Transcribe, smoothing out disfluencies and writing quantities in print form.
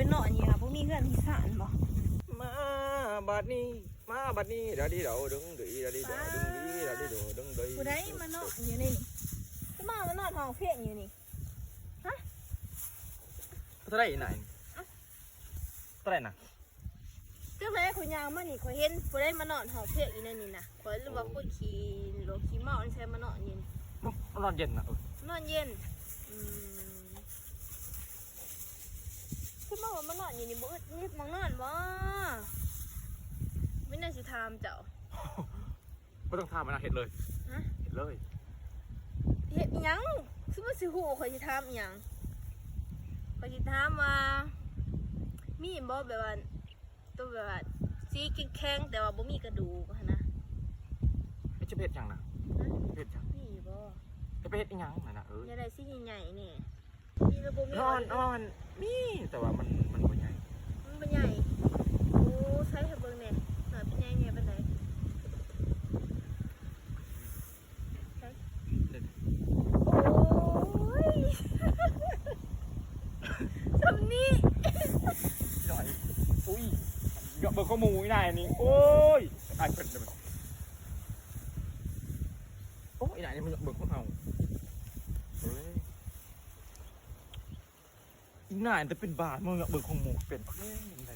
เป็นเนาะเนี่ยพวกมีเพื่อนที่สานบ่มาบัดนี้ดาดีเดาดึงดีดาดีเดาดึงดีดาดีเดาดึงดีผู้ใดมาเนาะอยู่นี่ก็มาเนาะทองเพียงอยู่นี่ฮะ เท่าไรไหนเท่าไรนะ เจ้าแม่ข่อยยาวมานี่ข่อยเห็นผู้ใดมาเนาะทองเพียงอยู่ในนี่นะข่อยรู้ว่าข่อยขี่รถขี่เมานี่ใช่มาเนาะนี่ นอนเย็นนะนอนเย็นคือมาว่ามันนอนอยู่นี่บ่อึดนี่มังนอนบ่ไม่น่าสิถามเจ้าไม่ต้องทำมันนะเห็นเลยฮะเห็นเลยเฮ็ดหยังคือมันสิฮู้ข่อยสิถามหยังข่อยสิถามว่ามีบ่แบบว่าตัวแบบว่าสีแข็งๆแต่ว่าบ่มีกระดูกหั่นนะไอ้เจ้าเพชรยังนะเพชรยังมีบ่ไอ้เพชรยังนะอย่าได้สิใหญ่ๆนี่มีระบบมีนอนมีแต่ว่ามันบ่ใหญ่มันบ่ใหญ่โอ้ใช้ให้เบิ่งแหน่หน่อยเป็นใหญ่แหน่ปานใดใช่โอ้ยสำนี้หน่อยอุ้ยเยอะเบอร์ข้อมูลได้นี่โอ้ยไอ้เป็นเลยโอ้ยไหนนี่มันเบอร์ข้อมูลอีกหน่ายแต่เป็นบาทมึงเบอร์ข้อมูลเป็นเฮ้ยอะไร